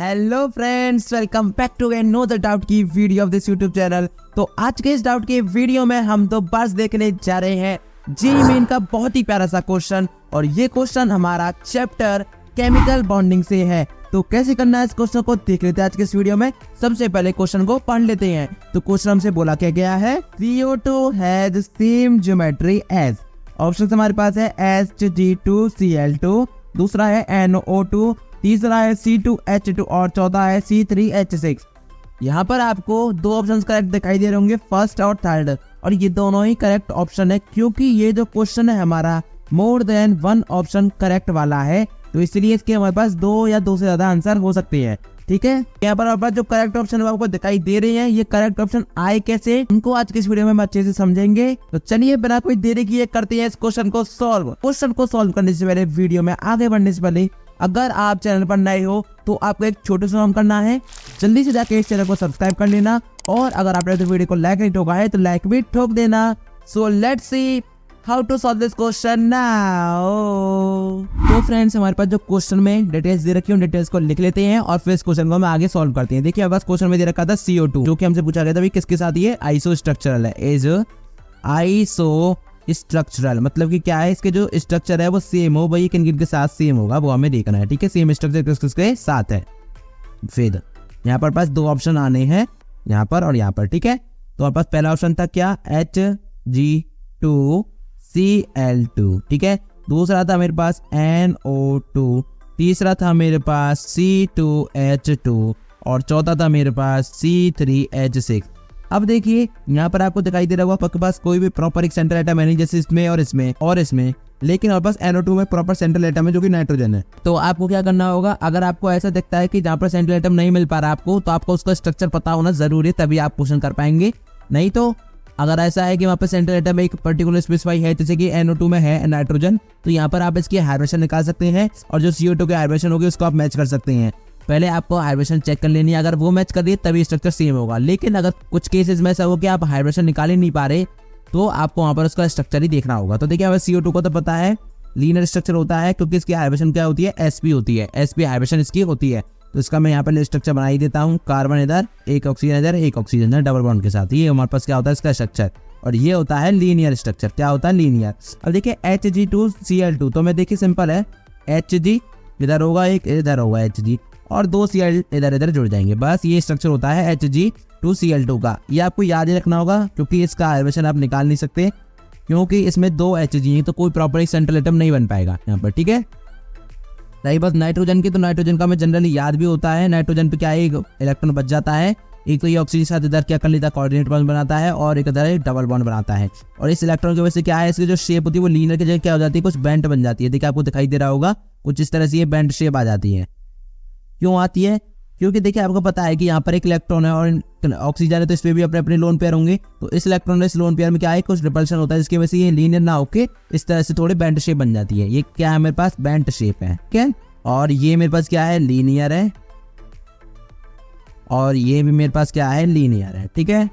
Hello friends, welcome back to another doubt की video of this YouTube channel. तो आज के इस डाउट के वीडियो में हम तो बस देखने जा रहे हैं जेईई मेन का बहुत ही प्यारा सा क्वेश्चन। और ये क्वेश्चन हमारा चैप्टर केमिकल बॉन्डिंग से है। तो कैसे करना है इस क्वेश्चन को देख लेते हैं आज के इस वीडियो में। सबसे पहले क्वेश्चन को पढ़ लेते हैं। तो क्वेश्चन हमसे बोला क्या गया है, CO2 has same geometry as. Option हमारे पास है Hg2Cl2, दूसरा है NO2, तीसरा है C2H2 और चौथा है C3H6। यहाँ पर आपको दो ऑप्शंस करेक्ट दिखाई दे रहे होंगे, फर्स्ट और थर्ड, और ये दोनों ही करेक्ट ऑप्शन है क्योंकि ये जो क्वेश्चन है हमारा more than one option correct वाला है। तो इसलिए इसके हमारे पास दो या दो से ज्यादा आंसर हो सकते हैं। ठीक है, यहाँ पर हमारे पास जो करेक्ट ऑप्शन आपको दिखाई दे रहे हैं, ये करेक्ट ऑप्शन आए कैसे, इनको आज के इस वीडियो में हम अच्छे से समझेंगे। तो चलिए बिना कोई देरी किए करते हैं इस क्वेश्चन को सॉल्व। क्वेश्चन को सॉल्व करने से पहले, वीडियो में आगे बढ़ने से पहले, अगर आप चैनल पर नए हो तो आपको एक छोटा सा काम करना है, जल्दी से जाके इस चैनल को सब्सक्राइब कर लेना। और अगर आपने तो वीडियो को लाइक नहीं ठोका है तो लाइक भी ठोक देना। So let's see how to solve this question now. तो फ्रेंड्स, हमारे पास जो क्वेश्चन में डिटेल्स दे रखी है, उन डिटेल्स को लिख लेते हैं और फिर इस क्वेश्चन को हम आगे सॉल्व करते हैं। देखिए, बस क्वेश्चन में दे रखा था CO2, जो कि हमसे पूछा गया था भाई किसके साथ ये आइसो स्ट्रक्चरल है। एज आइसो स्ट्रक्चरल मतलब कि क्या है, इसके जो स्ट्रक्चर है वो सेम हो भाई, किन किन के साथ सेम होगा वो हमें देखना है। ठीक है, सेम स्ट्रक्चर किसके साथ है। फिर यहाँ पर पास दो ऑप्शन आने हैं, यहाँ पर और यहाँ पर। ठीक है, तो हमारे पास पहला ऑप्शन था क्या, Hg2Cl2। ठीक है, दूसरा था मेरे पास NO2, तीसरा था मेरे पास C2H2 और चौथा था मेरे पास C3H6। अब देखिए, यहाँ पर आपको दिखाई दे रहा होगा आपके पास कोई भी प्रॉपर एक सेंट्रल एटम है नहीं, जैसे इसमें और इसमें और इसमें, लेकिन हमारे पास NO2 में प्रॉपर सेंट्रल एटम है जो कि नाइट्रोजन है। तो आपको क्या करना होगा, अगर आपको ऐसा दिखता है कि जहाँ पर सेंट्रल एटम नहीं मिल पा रहा आपको, तो आपको उसका स्ट्रक्चर पता होना जरूरी है, तभी आप क्वेश्चन कर पाएंगे। नहीं तो अगर ऐसा है कि वहाँ पर सेंट्रल एटम एक पर्टिकुलर स्पेसिफाई है, जैसे कि NO2 में है नाइट्रोजन, तो यहाँ पर आप इसकी हाइब्रिडेशन निकाल सकते हैं और जो CO2 की हाइब्रिडेशन होगी उसको आप मैच कर सकते हैं। पहले आपको हाइब्रिडेशन चेक कर लेनी है, अगर वो मैच कर रही है तभी स्ट्रक्चर सेम होगा। लेकिन अगर कुछ केसेस में ऐसा हो कि आप हाइब्रिडेशन निकाल ही नहीं पा रहे, तो आपको वहाँ पर उसका स्ट्रक्चर ही देखना होगा। तो देखिए, हमें CO2 को तो पता है लीनियर स्ट्रक्चर होता है क्योंकि इसकी हाइब्रिडेशन क्या होती है, sp होती है, sp हाइब्रिडेशन इसकी होती है। तो इसका मैं यहाँ पर स्ट्रक्चर बना ही देता हूँ, कार्बन इधर, एक ऑक्सीजन इधर, एक ऑक्सीजन इधर, डबल बॉन्ड के साथ। ये हमारे पास क्या होता है इसका स्ट्रक्चर, और ये होता है लीनियर स्ट्रक्चर। क्या होता है, लीनियर। अब देखिए Hg2Cl2, तो मैं देखिए सिंपल है, Hg इधर होगा, एक इधर होगा Hg, और दो Cl इधर इधर जुड़ जाएंगे। बस ये स्ट्रक्चर होता है Hg2Cl2 का। ये आपको याद ही रखना होगा क्योंकि इसका हाइब्रिडेशन आप निकाल नहीं सकते, क्योंकि इसमें दो Hg हैं, तो कोई प्रॉपर सेंट्रल एटम नहीं बन पाएगा यहाँ पर। ठीक है, रही बात नाइट्रोजन की, तो नाइट्रोजन का हमें जनरली याद भी होता है। नाइट्रोजन पे क्या है, एक इलेक्ट्रॉन बच जाता है, एक तो ये ऑक्सीजन के साथ इधर क्या कर लेता है, कोऑर्डिनेट बॉन्ड बनाता है, और एक इधर डबल बॉन्ड बनाता है। और इस इलेक्ट्रॉन की वजह से क्या है, इसकी जो शेप होती है वो लीनियर की जगह क्या हो जाती है, कुछ बेंट बन जाती है। देखिए, आपको दिखाई दे रहा होगा कुछ इस तरह से ये बेंट शेप आ जाती है। क्यों आती है, क्योंकि देखिए आपको पता है कि यहाँ पर एक इलेक्ट्रॉन है और ऑक्सीजन है, तो इस पे भी अपने अपने लोन पेयर होंगे। तो इस इलेक्ट्रॉन इस लोन पेयर में क्या है, कुछ रिपल्शन होता है, जिसकी वजह से ये लीनियर ना होके इस तरह से थोड़ी बेंट शेप बन जाती है। ये क्या है, मेरे पास बेंट शेप है। ठीक है, और ये मेरे पास क्या है, लीनियर है, और ये भी मेरे पास क्या है, लीनियर है। ठीक है,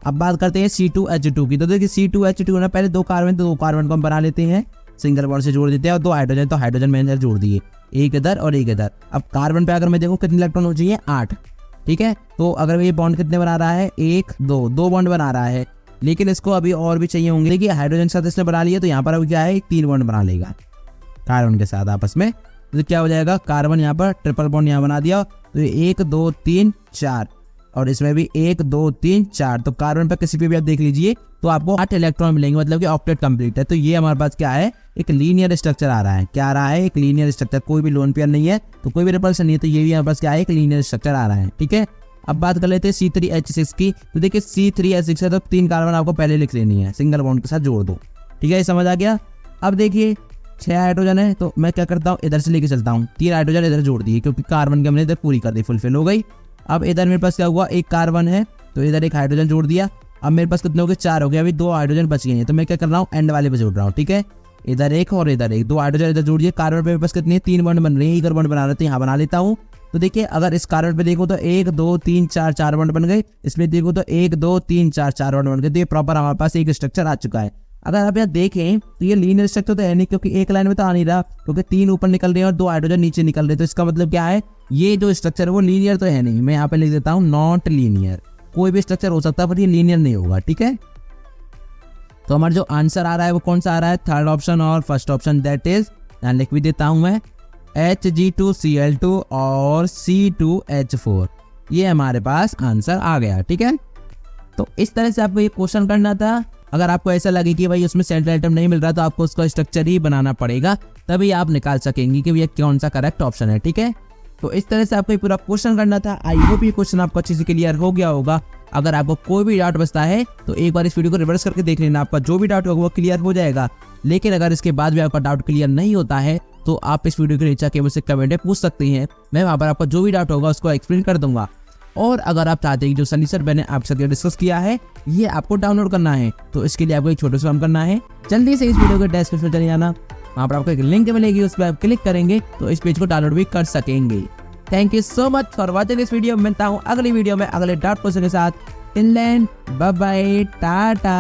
अब बात करते हैं C2H2 की। तो देखिए C2H2 ना, पहले दो कार्बन, तो दो कार्बन को हम बना लेते हैं, सिंगल बॉन्ड से जोड़ देते हैं, और दो हाइड्रोजन, तो हाइड्रोजन में इधर जोड़ दिए, एक इधर और एक इधर। अब कार्बन पे अगर मैं देखूं कितने इलेक्ट्रॉन हो चाहिए, 8। ठीक है, तो अगर ये बॉन्ड कितने बना रहा है, 1 2 दो बॉन्ड बना रहा है, लेकिन इसको अभी और भी चाहिए होंगे। देखिए, हाइड्रोजन के साथ इसने बना लिया, तो यहाँ पर अभी क्या है, 3 बॉन्ड बना लेगा कार्बन के साथ आपस में। तो क्या हो जाएगा, कार्बन यहाँ पर ट्रिपल बॉन्ड यहाँ बना दिया, तो 1 2 3 4, और इसमें भी 1 2 3 4। तो कार्बन पर किसी पे भी आप देख लीजिए तो आपको 8 इलेक्ट्रॉन मिलेंगे, मतलब कि ऑक्टेट कंप्लीट है। तो ये हमारे पास क्या है, एक लीनियर स्ट्रक्चर आ रहा है। क्या आ रहा है, एक लीनियर स्ट्रक्चर, कोई भी लोन पेयर नहीं है, तो कोई भी रिपल्शन नहीं है, तो ये भी हमारे पास क्या है, एक लीनियर स्ट्रक्चर आ रहा है। ठीक है, अब बात कर लेते हैं C3H6 की। तो देखिए C3H6 है, तो 3 कार्बन आपको पहले लिख लेनी है, सिंगल बॉन्ड के साथ जोड़ दो। ठीक है, ये समझ आ गया। अब देखिए 6 हाइड्रोजन है, तो मैं क्या करता हूँ, इधर से लेके चलता हूँ, 3 हाइड्रोजन इधर जोड़ दिए क्योंकि कार्बन की हमने इधर पूरी कर दी, फुलफिल हो गई। अब इधर मेरे पास क्या हुआ, एक कार्बन है, तो इधर एक हाइड्रोजन जोड़ दिया। अब मेरे पास कितने हो गए, 4 हो गए, अभी 2 हाइड्रोजन बच गए हैं, तो मैं क्या कर रहा हूँ, एंड वाले पे जोड़ रहा हूँ। ठीक है, इधर एक और इधर एक, 2 हाइड्रोजन इधर जोड़ दिए। कार्बन पे मेरे पास कितनी है, 3 बॉन्ड बन रहे हैं, एक बॉन्ड बना रहे थे, यहाँ बना लेता हूँ। तो देखिए, अगर इस कार्बन पे देखो तो 1 2 3 4 4 बॉन्ड बन गए, इसमें देखो तो 1 2 3 4 4 बॉन्ड बन गए। तो ये प्रॉपर हमारे पास एक स्ट्रक्चर आ चुका है। अगर आप यहाँ देखें तो ये लीनियर स्ट्रक्चर तो है नहीं, क्योंकि एक लाइन में तो आ नहीं रहा, क्योंकि 3 ऊपर निकल रहे हैं और 2 हाइड्रोजन नीचे निकल रहे हैं। तो इसका मतलब क्या है, ये जो स्ट्रक्चर है वो लीनियर तो है नहीं। मैं यहाँ पे लिख देता हूँ नॉट लीनियर। कोई भी स्ट्रक्चर हो सकता है पर ये लीनियर नहीं होगा, ठीक है। तो हमारा जो आंसर आ रहा है वो कौन सा आ रहा है, थर्ड ऑप्शन और फर्स्ट ऑप्शन, दैट इज, यहाँ लिख भी देता हूँ मैं, Hg2Cl2 और C2H4। ये हमारे पास आंसर आ गया, ठीक है। तो इस तरह से आपको ये क्वेश्चन करना था। अगर आपको ऐसा लगे कि भाई उसमें सेंट्रल एटम नहीं मिल रहा तो आपको उसका स्ट्रक्चर ही बनाना पड़ेगा, तभी आप निकाल सकेंगे कि ये कौन सा करेक्ट ऑप्शन है, ठीक है। तो इस तरह से आपको ये पूरा क्वेश्चन करना था। आई होप ये क्वेश्चन आपको अच्छे से क्लियर हो गया होगा। अगर आपको कोई भी डाउट बचता है तो एक बार इस वीडियो को रिवर्स करके देख लेना, आपका जो भी डाउट होगा वो क्लियर हो जाएगा। लेकिन अगर इसके बाद भी आपका डाउट क्लियर नहीं होता है तो आप इस वीडियो के नीचे आके मुझसे कमेंट में पूछ सकते हैं। मैं वहाँ पर आपका जो भी डाउट होगा उसको एक्सप्लेन कर दूंगा। और अगर आप चाहते हैं कि जो सॉल्यूशन मैंने आपके साथ डिस्कस किया है ये आपको डाउनलोड करना है, तो इसके लिए आपको एक छोटा सा काम करना है। जल्दी से इस वीडियो के डिस्क्रिप्शन में चले जाना, वहाँ पर आपको एक लिंक मिलेगी, उस पर आप क्लिक करेंगे तो इस पेज को डाउनलोड भी कर सकेंगे। Thank you so much for watching this video. मिलता हूँ अगली वीडियो में अगले डाउट क्वेश्चन के साथ। Till then bye bye, Tata.